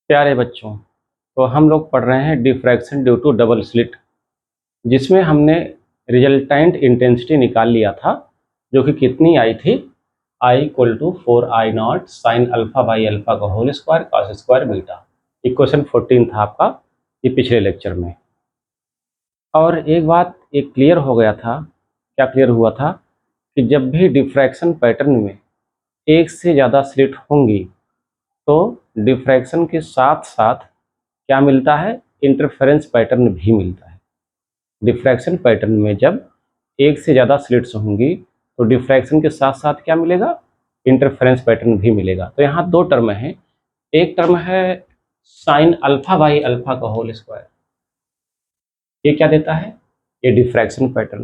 प्यारे बच्चों, तो हम लोग पढ़ रहे हैं diffraction due to double slit, जिसमें हमने रिजल्टेंट इंटेंसिटी निकाल लिया था, जो कि कितनी आई थी, I equal to 4I0 sine alpha by alpha का whole square cos square beta. Equation 14 था आपका ये पिछले लेक्चर में। और एक बात एक क्लियर हो गया था, क्या क्लियर हुआ था कि जब भी डिफ्रैक्शन पैटर्न में एक से ज़्यादा स्लिट होंगी तो डिफ्रैक्शन के साथ साथ क्या मिलता है, इंटरफेरेंस पैटर्न भी मिलता है। डिफ्रैक्शन पैटर्न में जब एक से ज़्यादा स्लिट्स होंगी तो डिफ्रैक्शन के साथ साथ क्या मिलेगा, इंटरफेरेंस पैटर्न भी मिलेगा। तो यहाँ दो टर्म हैं, एक टर्म है साइन अल्फा बाई अल्फा का होल स्क्वायर, ये क्या देता है, ये डिफ्रैक्शन पैटर्न,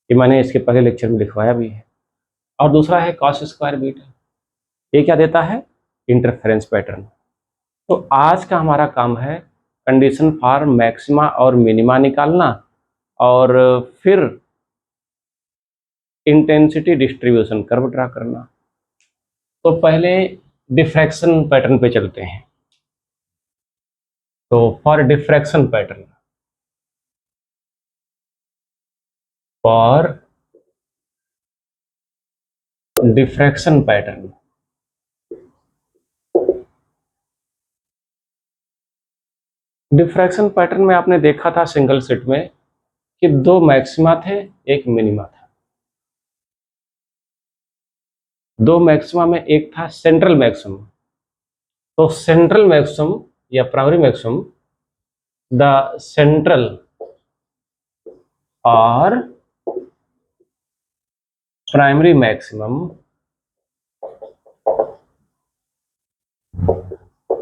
ये मैंने इसके पहले लेक्चर में लिखवाया भी है। और दूसरा है कॉस स्क्वायर बीटा, ये क्या देता है, इंटरफेरेंस पैटर्न। तो आज का हमारा काम है कंडीशन फॉर मैक्सिमा और मिनिमा निकालना और फिर इंटेंसिटी डिस्ट्रीब्यूशन कर्व ड्रा करना। तो पहले डिफ्रैक्शन पैटर्न पे चलते हैं। तो for diffraction pattern, for diffraction pattern diffraction pattern में आपने देखा था सिंगल स्लिट में कि दो मैक्सिमा थे, एक मिनिमा था। दो मैक्सिमा में एक था सेंट्रल मैक्सिमम। तो सेंट्रल मैक्सिमम या प्राइमरी मैक्सिमम, द सेंट्रल और primary maximum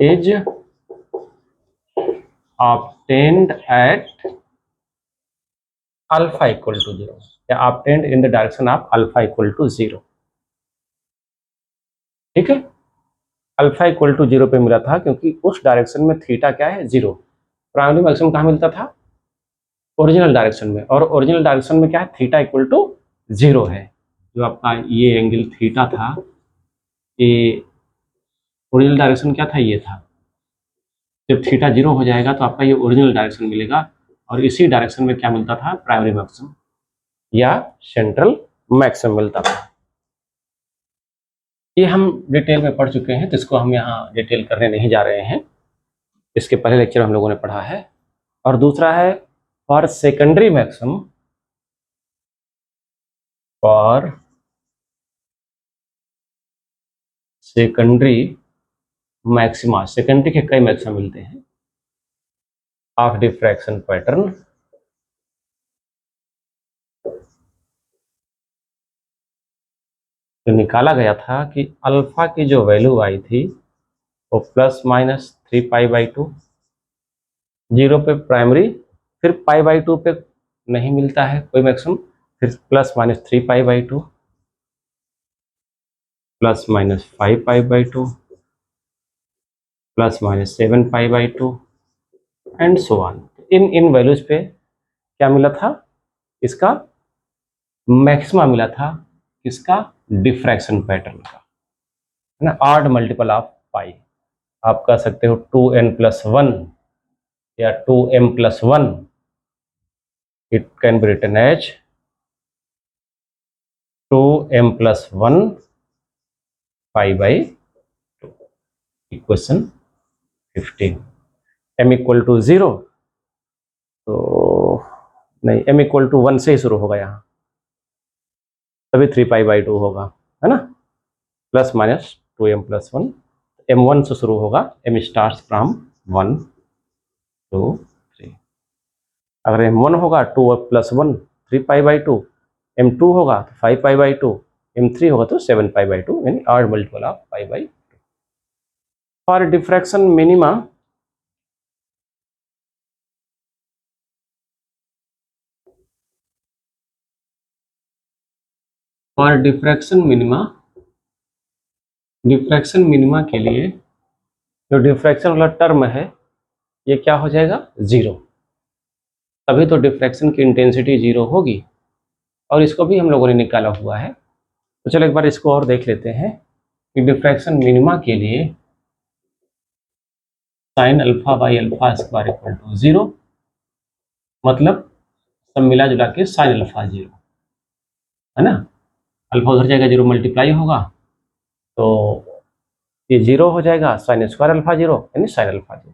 is obtained at alpha equal to 0 या obtained in the direction of alpha equal to 0। ठीक है, अल्फा इक्वल टू 0 पे मिला था क्योंकि उस डायरेक्शन में थीटा क्या है, 0। प्राइमरी मैक्सिमम कहाँ मिलता था, ओरिजिनल डायरेक्शन में, और ओरिजिनल डायरेक्शन में क्या है, थीटा इक्वल टू 0 है। जो आपका ये एंगल थीटा था, ये ओरिजिनल डायरेक्शन क्या था, ये था। जब थीटा 0 हो जाएगा तो आपका ये ओरिजिनल डायरेक्शन मिलेगा, और इसी डायरेक्शन में क्या मिलता था, प्राइमरी मैक्सिमम या सेंट्रल मैक्सिमम मिलता था। ये हम डिटेल में पढ़ चुके हैं, तो इसको हम यहाँ डिटेल करने नहीं जा रहे हैं, इसके पहले लेक्चर हम लोगों ने पढ़ा है। और दूसरा है for secondary maximum, for secondary maxima, secondary के कई मैक्सिमा मिलते हैं ऑफ डिफ्रैक्शन पैटर्न। तो निकाला गया था कि अल्फा की जो वैल्यू आई थी वो प्लस माइनस 3π/2, 0 पे प्राइमरी, फिर π/2 पे नहीं मिलता है कोई मैक्सिमम, फिर plus minus 3π/2, plus minus 5π/2, plus minus 7π/2 and so on. इन वैल्यूज पे क्या मिला था, इसका मैक्सिमा मिला था, इसका डिफ्रैक्शन पैटर्न का, है ना, ऑड मल्टीपल ऑफ पाई। आप कह सकते हो 2n+1 या 2m+1, it can be written as 2m+1 π/2। Equation 15। m equal to 0, तो नहीं, m इक्वल टू 1 से ही शुरू होगा यहाँ, तभी 3π/2 होगा, है ना, प्लस माइनस 2m+1, m1 से शुरू होगा, m स्टार्ट्स फ्रॉम 1 2 3। अगर m1 होगा 2+1 3π/2, m2 होगा तो 5π/2, m3 होगा तो 7π/2, यानी odd multiple of π/2। For diffraction minima, for diffraction minima के लिए जो डिफ्रैक्शन वाला टर्म है ये क्या हो जाएगा, 0। तभी तो डिफ्रैक्शन की इंटेंसिटी 0 होगी, और इसको भी हम लोगों ने निकाला हुआ है। तो चलो एक बार इसको और देख लेते हैं कि डिफ्रैक्शन मिनिमा के लिए sine alpha by alpha square equal to 0, मतलब सब मिला जुला के साइन अल्फा 0, है ना। अल्फा उधर जाएगा, 0 मल्टीप्लाई होगा तो ये 0 हो जाएगा, साइन स्क्वायर अल्फा 0 यानी साइन अल्फा 0।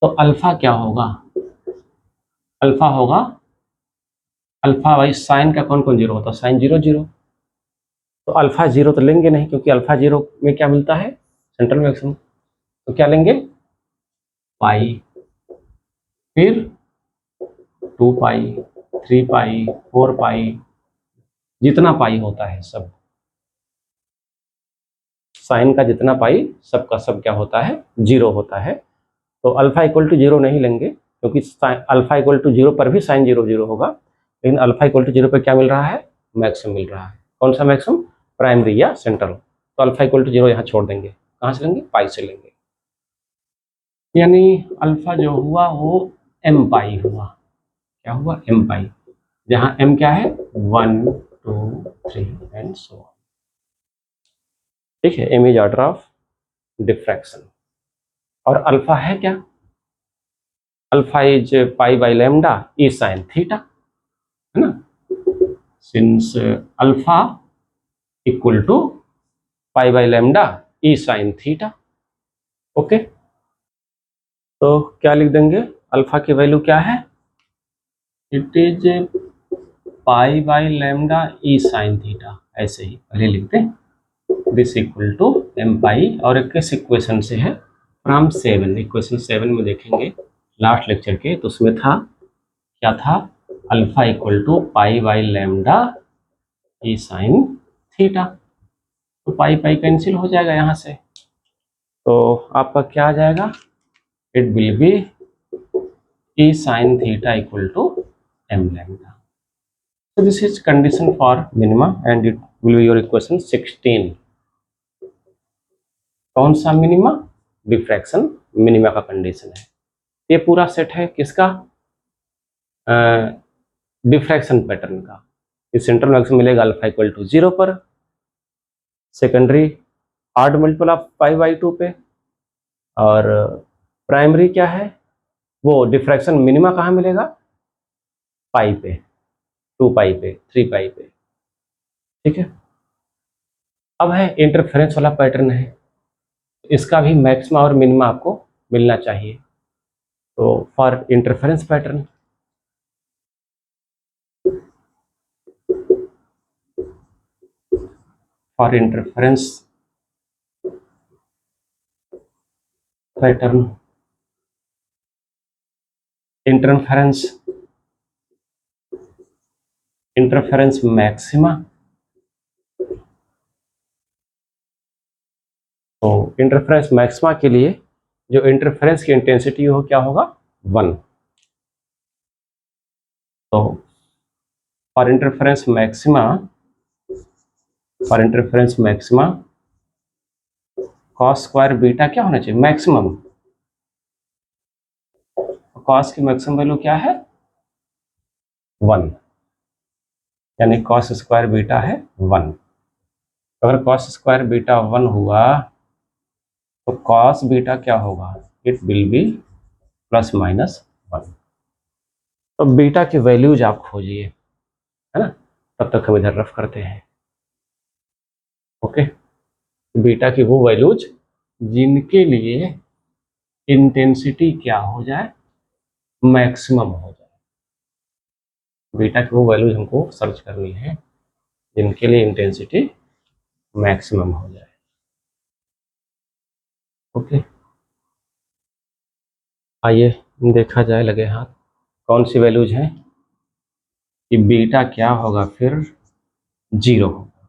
तो अल्फा क्या होगा, अल्फा होगा अल्फा बाई साइन का कौन कौन 0 होता है, साइन 0 0। तो अल्फा 0 तो लेंगे नहीं, क्योंकि अल्फा 0 में क्या मिलता है, सेंट्रल मैक्सिमम। तो क्या लेंगे, पाई, फिर 2 पाई, 3 पाई, 4 पाई, जितना पाई होता है सब, साइन का जितना पाई सबका सब क्या होता है, 0 होता है। तो अल्फा इक्वल टू 0 नहीं लेंगे, क्योंकि अल्फा इक्वल टू 0 पर भी साइन 0 0 होगा, लेकिन अल्फा इक्वल टू 0 पर क्या मिल रहा है, मैक्सिमम मिल रहा है। कौन सा मैक्सिमम, प्राइमरी या सेंट्रल। तो अल्फा इक्वल टू 0 यहाँ छोड़ देंगे, कहाँ से लेंगे, पाई से लेंगे। यानी अल्फा जो हुआ वो एम पाई हुआ, क्या हुआ, एम पाई, जहाँ एम क्या है, 1 2 3 एंड सो ऑन। ठीक है, M is order of diffraction. और अल्फा है क्या, alpha is pi by lambda E sine theta, है ना। Since alpha equal to pi by lambda E sine theta. Okay, तो क्या लिख देंगे, अल्फा की वैल्यू क्या है, it is pi by lambda E sine theta, ऐसे ही पहले लिखते हैं, this equal to M pi. और एक किस इक्वेशन से है, फ्रॉम 7, इक्वेशन 7 में देखेंगे लास्ट लेक्चर के, तो उसमें था, क्या था, alpha equal to pi by lambda E sine theta. तो पाई पाई कैंसिल हो जाएगा यहाँ से, तो आपका क्या आ जाएगा, it will be E sine theta equal to M lambda. So this is condition for minima and it will be your equation 16। कौन सा मिनिमा, डिफ्रैक्शन मिनिमा का कंडीशन है। ये पूरा सेट है किसका, डिफ्रैक्शन पैटर्न का। इस सेंट्रल मैक्सिमम मिलेगा अल्फा इक्वल टू 0 पर, secondary odd multiple of pi by 2 पे, और प्राइमरी क्या है, वो डिफ्रैक्शन मिनिमा कहाँ मिलेगा, पाई पे, 2 पाई पे, 3 पाई पे। ठीक है, अब है इंटरफेरेंस वाला पैटर्न है, इसका भी मैक्सिमा और मिनिमा आपको मिलना चाहिए। तो for interference pattern, for interference pattern, interference interference maxima, तो इंटरफेरेंस मैक्सिमा के लिए जो इंटरफेरेंस की इंटेंसिटी हो क्या होगा, 1। तो for interference maxima, for interference maxima cos square beta क्या होना चाहिए, मैक्सिमम। कॉस की मैक्सिमम वैल्यू क्या है, 1, यानी कॉस स्क्वायर बीटा है 1। अगर कॉस स्क्वायर बीटा 1 हुआ तो कॉस बीटा क्या होगा, it will B plus minus 1। तो बीटा की वैल्यूज आप खोजिए, है ना, तब तक हम इधर रफ करते हैं। ओके, बीटा की वो वैल्यूज जिनके लिए इंटेंसिटी क्या हो जाए, मैक्सिमम हो जाए। बीटा की वो वैल्यूज हमको सर्च करनी है जिनके लिए इंटेंसिटी मैक्सिमम हो जाए। ओके, आइए देखा जाए लगे हाथ, कौन सी वैल्यूज हैं कि बीटा क्या होगा, फिर 0 होगा।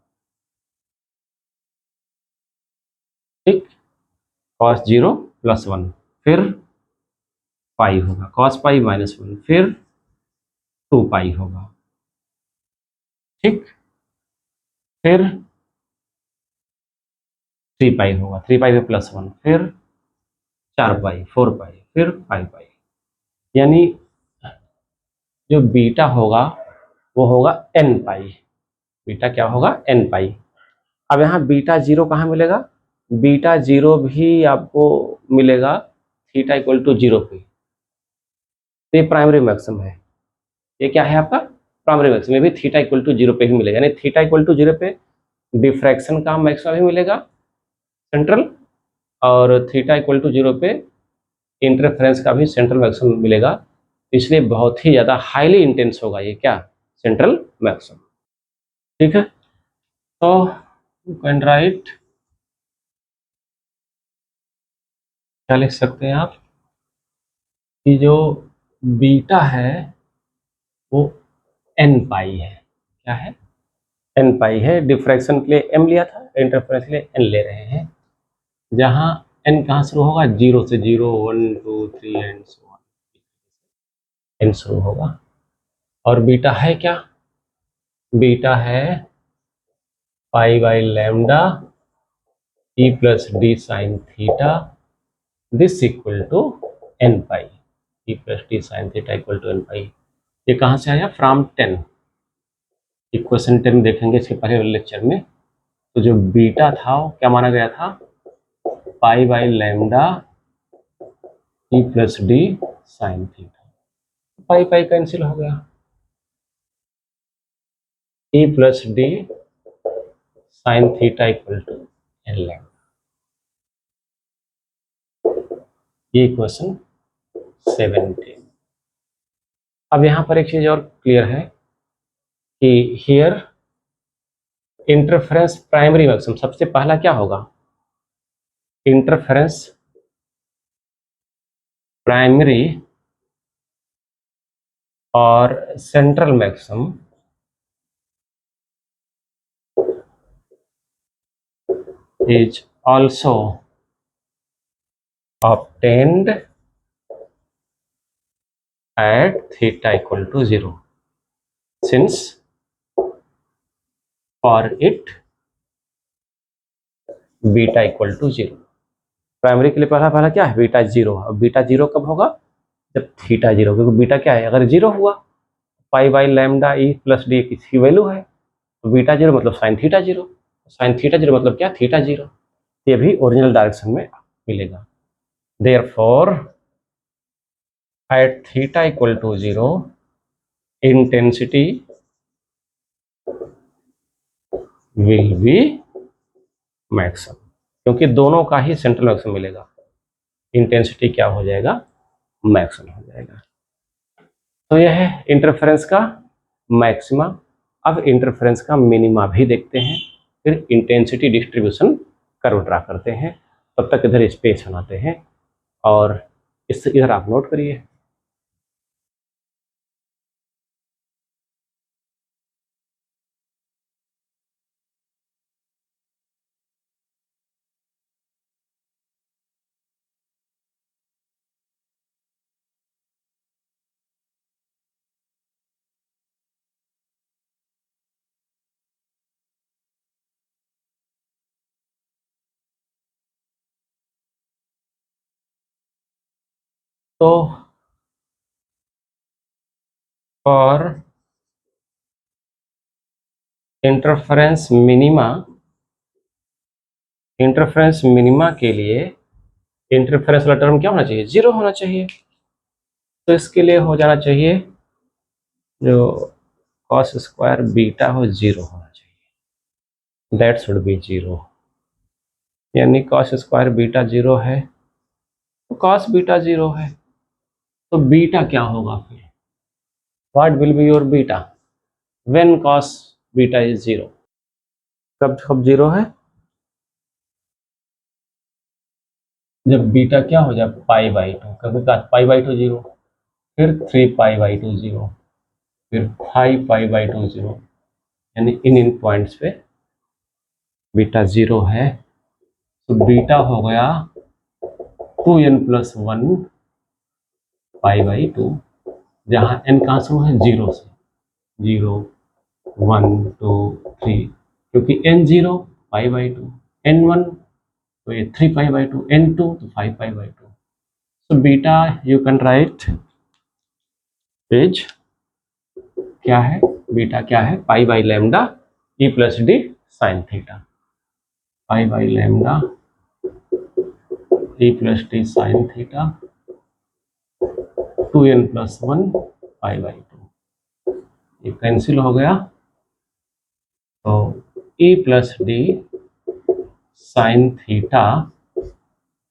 ठीक, कॉस 0 प्लस 1, फिर पाई होगा, कॉस पाई माइनस 1, फिर 2 पाई होगा। ठीक, फिर 3 पाई होगा, 3 पाई पे प्लस 1, फिर 4 पाई, 4 पाई, फिर 5 पाई। यानी जो बीटा होगा वो होगा n पाई, बीटा क्या होगा, n पाई। अब यहाँ बीटा 0 कहाँ मिलेगा, बीटा 0 भी आपको मिलेगा थीटा इक्वल टू 0 पे। तो ये प्राइमरी मैक्सिमम है। ये क्या है आपका प्राइमरी मैक्सिमम, ये भी थीटा इक्वल टू 0 पे ही मिलेगा, यानी थीटा इक्वल टू 0 पे डिफ्रैक्शन का मैक्सिमम भी मिलेगा सेंट्रल, और थीटा इक्वल टू 0 पे इंटरफेरेंस का भी सेंट्रल मैक्सिमम मिलेगा। इसलिए बहुत ही ज़्यादा हाईली इंटेंस होगा ये क्या सेंट्रल मैक्सिमम। ठीक है, तो यू कैन राइट, क्या लिख सकते हैं आप कि जो बीटा है वो n पाई है। क्या है n पाई है। डिफ्रैक्शन के लिए m लिया था, इंटरफेरेंस के लिए n ले रहे हैं। जहाँ n कहाँ शुरू होगा 0 से, 0 1 2 3 एंड सो ऑन, n शुरू होगा। और बीटा है क्या, बीटा है pi by lambda E plus D sine theta, this equal to n pi, E plus D sine theta equal to n pi. ये कहाँ से आया फ्रॉम 10, इक्वेशन 10 देखेंगे इसके पहले वाले लेक्चर में। तो जो बीटा था वो क्या माना गया था, pi by lambda E plus D sine theta. Pi pi cancel हो गया, E plus D sine theta equal to N lambda. ये इक्वेशन 17। अब यहाँ पर एक चीज और क्लियर है कि हियर इंटरफेरेंस प्राइमरी मैक्सिमम सबसे पहला क्या होगा, इंटरफेरेंस प्राइमरी और central maximum is also obtained at theta equal to 0 since for it beta equal to 0। Primary के लिए पहला पहला क्या है बीटा 0। अब बीटा 0 कब होगा, जब थीटा 0, क्योंकि बीटा क्या है अगर 0 हुआ पाई by lambda E plus D किसकी वैल्यू है, तो बीटा 0 मतलब साइन थीटा 0, साइन थीटा 0 मतलब क्या थीटा 0। ये भी ओरिजिनल डायरेक्शन में मिलेगा। Therefore at theta equal to 0 intensity will be maximum, क्योंकि दोनों का ही सेंट्रल मैक्सिमम मिलेगा, इंटेंसिटी क्या हो जाएगा मैक्सिमम हो जाएगा। तो यह है इंटरफेरेंस का मैक्सिमा। अब इंटरफेरेंस का मिनिमा भी देखते हैं, फिर इंटेंसिटी डिस्ट्रीब्यूशन कर्व ड्रा करते हैं। तब तक इधर स्पेस बनाते हैं और इस इधर आप नोट करिए। तो for interference minima, interference minima के लिए इंटरफेरेंस वाला टर्म क्या होना चाहिए 0 होना चाहिए। तो इसके लिए हो जाना चाहिए जो कॉस स्क्वायर बीटा हो 0 होना चाहिए, दैट शुड बी 0। यानी कॉस स्क्वायर बीटा 0 है तो कॉस बीटा 0 है, तो बीटा क्या होगा फिर, what will be your beta when cos beta is 0। कब कब 0 है, जब बीटा क्या हो जाए पाई बाई 2, कभी पाई बाई 2 0, फिर 3 पाई बाई 2 0, फिर 5 पाई बाई 2 0, यानी इन पॉइंट्स पे बीटा 0 है। तो बीटा हो गया 2n+1 पाई बाई 2, जहाँ n कहाँ से है 0 से, 0 1 2 3, क्योंकि n 0 पाई बाई 2, n1 तो ये 3 पाई बाई 2, n2 तो 5 pi by 2। So beta you can write is क्या है, बीटा क्या है pi by lambda E plus D sine theta, pi by lambda e plus T sine theta 2n plus 1 pi by 2, ये cancel हो गया, तो e plus D sine theta,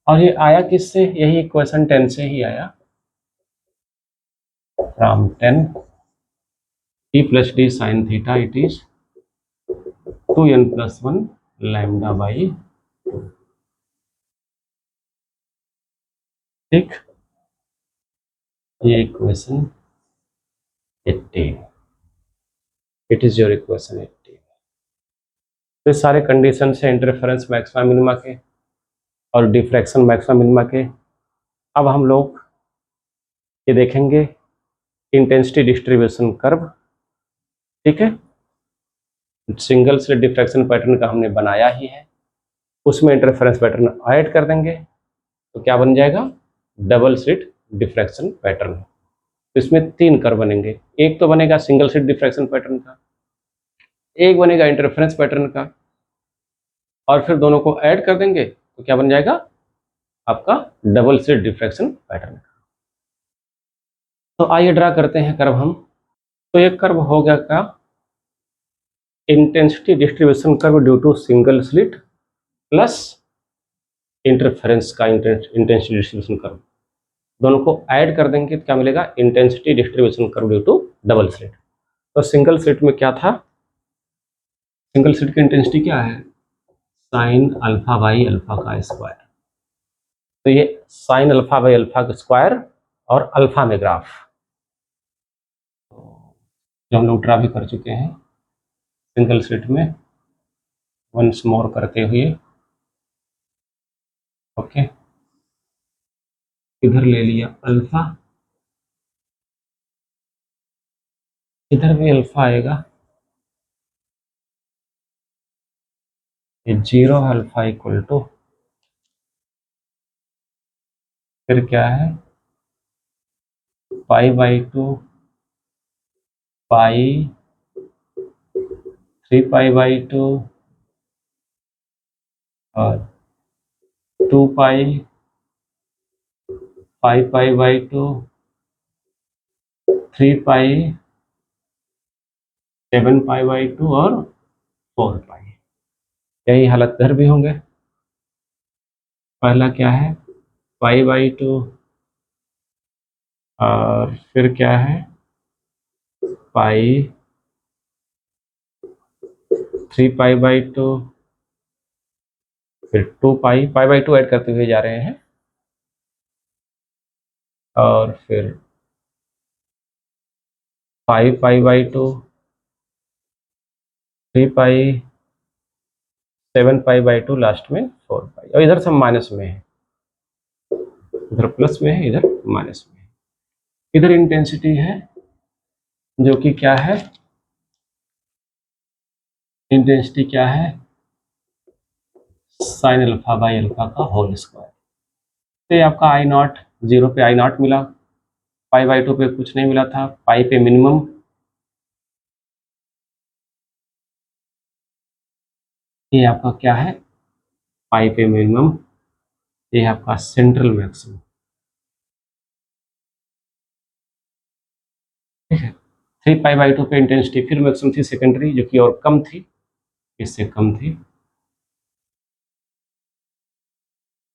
और ये आया किससे, यही इक्वेशन 10 से ही आया, from 10 e plus D sine theta it is 2n plus 1 lambda by 2। ठीक, ये equation 80, it is your equation 80। तो सारे कंडीशन है इंटरफेरेंस मैक्सिमा मिनिमा के और डिफ्रैक्शन मैक्सिमा मिनिमा के। अब हम लोग ये देखेंगे इंटेंसिटी डिस्ट्रीब्यूशन कर्व। ठीक है, सिंगल स्लिट डिफ्रैक्शन पैटर्न का हमने बनाया ही है, उसमें इंटरफेरेंस पैटर्न ऐड कर देंगे तो क्या बन जाएगा, डबल स्लिट डिफ्रैक्शन पैटर्न। तो इसमें 3 कर्व बनेंगे, एक तो बनेगा सिंगल स्लिट डिफ्रैक्शन पैटर्न का, एक बनेगा इंटरफेरेंस पैटर्न का, और फिर दोनों को ऐड कर देंगे तो क्या बन जाएगा आपका डबल स्लिट डिफ्रैक्शन पैटर्न का। तो आइए ड्रा करते हैं कर्व हम। तो ये कर्व हो गया का intensity distribution curve due to single slit plus interference का इंटेंसिटी डिस्ट्रीब्यूशन कर्व, दोनों को ऐड कर देंगे तो क्या मिलेगा, intensity distribution curve due to double slit. तो सिंगल स्लिट में क्या था, सिंगल स्लिट की इंटेंसिटी क्या है, साइन अल्फा बाई अल्फा का स्क्वायर। तो ये साइन अल्फा बाई अल्फा का स्क्वायर और अल्फा में ग्राफ जो हम लोग ड्रा भी कर चुके हैं सिंगल स्लिट में, वंस मोर करते हुए। ओके, इधर ले लिया अल्फा, इधर भी अल्फा आएगा, ये 0 अल्फा इक्वल टू, फिर क्या है pi by 2 pi 3 pi by 2 और 2 पाई 5 pi by 2 3 pi 7 pi by 2 और 4 पाई। यही हालत इधर भी होंगे। पहला क्या है पाई बाई 2 और फिर क्या है पाई 3 पाई बाई 2, फिर 2 पाई बाई 2 ऐड करते हुए जा रहे हैं, और फिर 5 pi by 2 3 pi 7 pi by 2 last में 4 पाई, और इधर सब माइनस में है, इधर प्लस में है इधर माइनस में है। इधर इंटेंसिटी है जो कि क्या है, इंटेंसिटी क्या है साइन अल्फा बाई अल्फा का होल स्क्वायर। तो ये आपका आई नॉट, 0 पे आई नॉट मिला, पाई बाई 2 पे कुछ नहीं मिला था, पाई पे मिनिमम, ये आपका क्या है पाई पे मिनिमम, ये आपका सेंट्रल मैक्सिमम। ठीक है, 3 पाई बाई 2 पे इंटेंसिटी फिर मैक्सिमम थी सेकेंडरी, जो कि और कम थी, इससे कम थी।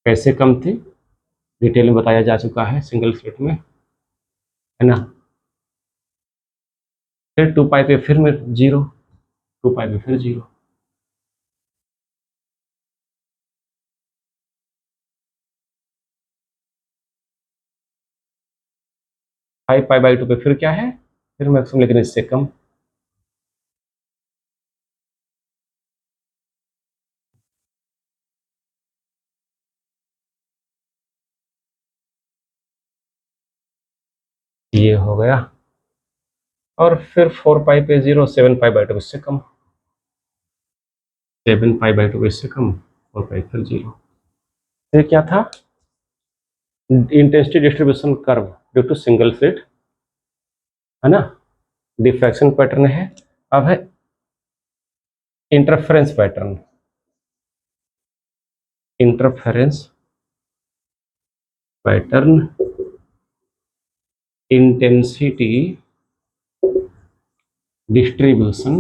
कैसे कम थी डिटेल में बताया जा चुका है सिंगल स्लिट में, है ना। फिर 2 पाई पे फिर में 0, 2 पाई पे फिर 0, फाइव पाई बाई 2 पे फिर क्या है फिर मैक्सिमम, लेकिन इससे कम। ये हो गया, और फिर 4 पाई पे 0, 7 पाई बाई 2 इससे कम, 7 पाई बाई 2 इससे कम, 4 पाई फिर 0। ये क्या था intensity distribution curve due to single slit, है ना, डिफ्रैक्शन पैटर्न है। अब है interference pattern, interference pattern intensity distribution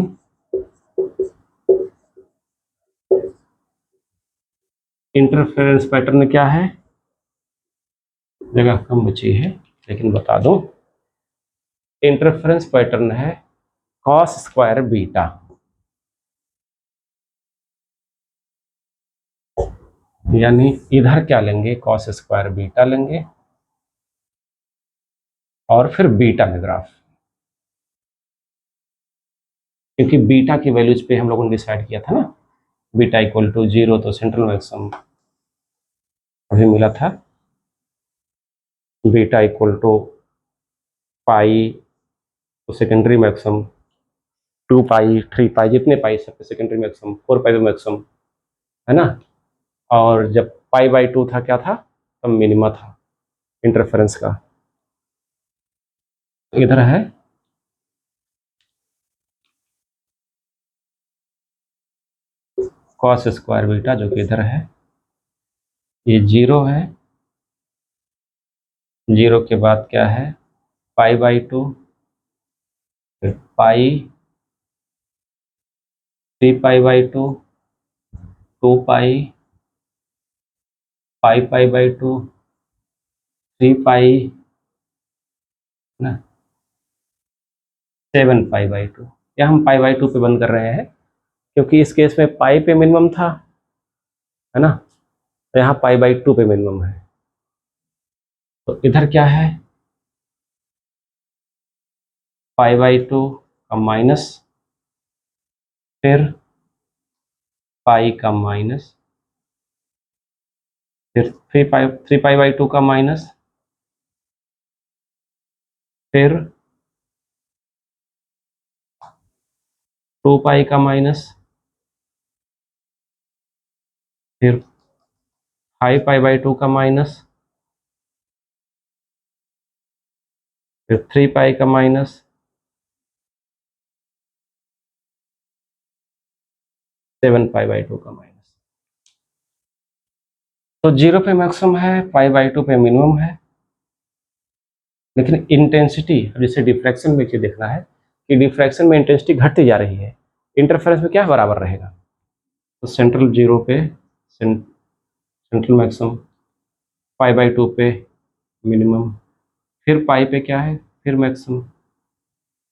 interference pattern क्या है, जगह कम बची है लेकिन बता दूं, इंटरफेरेंस पैटर्न है कॉस स्क्वायर बीटा, यानी इधर क्या लेंगे, कॉस स्क्वायर बीटा लेंगे और फिर बीटा में ग्राफ, क्योंकि बीटा की वैल्यूज पे हम लोगों ने डिसाइड किया था ना, बीटा इक्वल टू 0 तो सेंट्रल मैक्सिमम अभी मिला था, बीटा इक्वल टू पाई तो सेकेंडरी मैक्सिमम, 2 पाई 3 पाई जितने पाई सब सेकेंडरी मैक्सिमम, 4 पाई मैक्सिमम है ना, और जब पाई बाई 2 था क्या था, तब मिनिमा था इंटरफेरेंस का। इधर है कॉस स्क्वायर बीटा जो कि इधर है, ये 0 है, 0 के बाद क्या है पाई बाई 2, फिर पाई 3 pi by 2, 2 pi, pi pi by 2, 3 पाई ना, 7 पाई बाई 2। या हम पाई बाई 2 पे बंद कर रहे हैं क्योंकि इस केस में पाई पे मिनिमम था, है ना, तो यहाँ पाई बाई 2 पे मिनिमम है, तो इधर क्या है पाई बाई 2 का माइनस, फिर पाई का माइनस, फिर 3 पाई बाई 2 का माइनस, फिर 2 पाई का माइनस, फिर 5 पाई बाई 2 का माइनस, फिर 3 पाई का माइनस, 7 पाई बाई 2 का माइनस। तो 0 पे मैक्सिमम है, पाई बाई 2 पे मिनिमम है, लेकिन इंटेंसिटी, जैसे डिफ्रैक्शन में ये देखना है कि डिफ्रैक्शन में इंटेंसिटी घटती जा रही है, इंटरफेरेंस में क्या बराबर रहेगा, तो सेंट्रल 0 पे सेंट्रल मैक्सिमम, पाई बाई 2 पे मिनिमम, फिर पाई पे क्या है फिर मैक्सिमम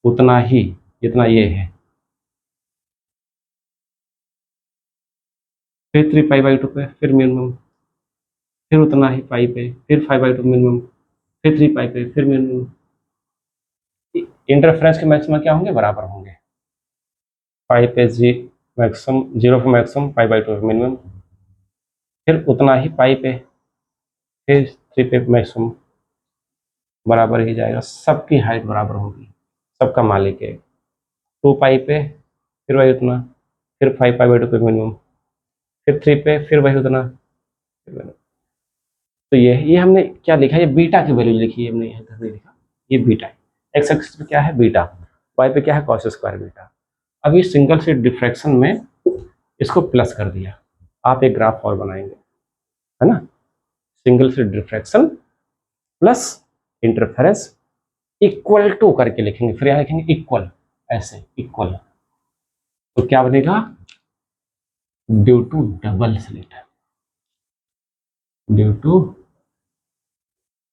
उतना ही जितना ये है, फिर 3 पाई बाई 2 पे फिर मिनिमम, फिर उतना ही पाई पे, फिर 5 बाई 2 मिनिमम, फिर 3 पाई पे फिर मिनिमम। इंटरफेरेंस के मैक्सिमम क्या होंगे, बराबर होंगे, पाई पे जी मैक्सिमम, 0 पे मैक्सिमम, पाई बाई 2 पे मिनिमम, फिर उतना ही पाई पे, फिर 3 पे मैक्सिमम, बराबर ही जाएगा, सबकी हाइट बराबर होगी, सबका मालिक है, 2 पाई पे फिर वही उतना, फिर 5 पाई बाई 2 पे मिनिमम, फिर 3 पे फिर वही उतना, तो ये हमने क्या लिखा, ये बीटा की वैल्यू लिखी है हमने, यहाँ नहीं लिखा, ये बीटा है, एक्स एक्सिस पे क्या है बीटा, वाई पे क्या है कॉस स्क्वायर बीटा। अभी सिंगल स्लिट डिफ्रैक्शन में इसको प्लस कर दिया, आप एक ग्राफ और बनाएंगे, है ना, single slit diffraction plus interference equal to करके लिखेंगे, फिर यहाँ लिखेंगे इक्वल, ऐसे इक्वल, तो क्या बनेगा due to double slit, due to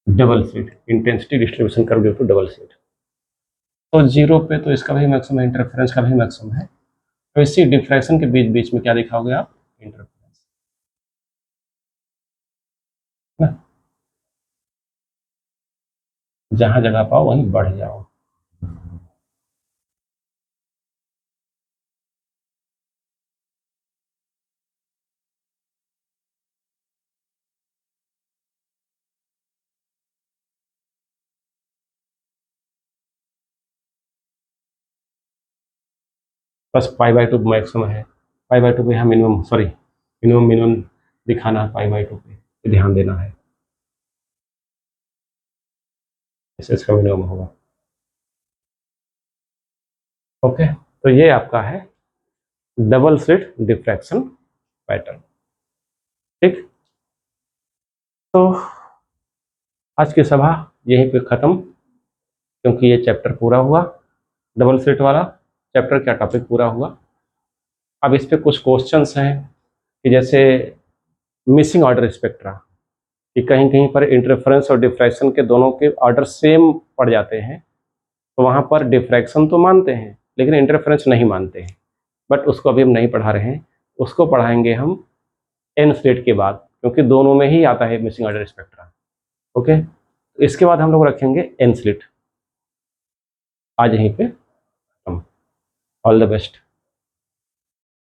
double slit intensity distribution curve due to double slit. तो 0 पे तो इसका भी मैक्सिमम है, इंटरफेरेंस का भी मैक्सिमम है, तो इसी डिफ्रैक्शन के बीच बीच में क्या दिखाओगे आप, इंटरफेरेंस ना, जहां जगह पाओ वहीं बढ़ जाओ। बस पाई बाई 2 मैक्सिमम है, पाई बाई 2 पे यहाँ मिनिमम, सॉरी मिनिमम मिनिमम दिखाना है, पाई बाई 2 पे ध्यान देना है, इससे इसका मिनिमम होगा। ओके, तो ये आपका है डबल स्लिट डिफ्रैक्शन पैटर्न, ठीक। तो आज की सभा यहीं पे ख़त्म, क्योंकि ये चैप्टर पूरा हुआ, डबल स्लिट वाला चैप्टर का टॉपिक पूरा हुआ। अब इस पे कुछ क्वेश्चंस हैं कि जैसे मिसिंग ऑर्डर स्पेक्ट्रा, कि कहीं कहीं पर इंटरफेरेंस और डिफ्रैक्शन के दोनों के ऑर्डर सेम पड़ जाते हैं, तो वहाँ पर डिफ्रैक्शन तो मानते हैं लेकिन इंटरफेरेंस नहीं मानते हैं, बट उसको अभी हम नहीं पढ़ा रहे हैं, उसको पढ़ाएंगे हम एन स्लिट के बाद, क्योंकि दोनों में ही आता है मिसिंग ऑर्डर स्पेक्ट्रा। ओके, इसके बाद हम लोग रखेंगे एन स्लिट। आज यहीं पे हम, ऑल द बेस्ट।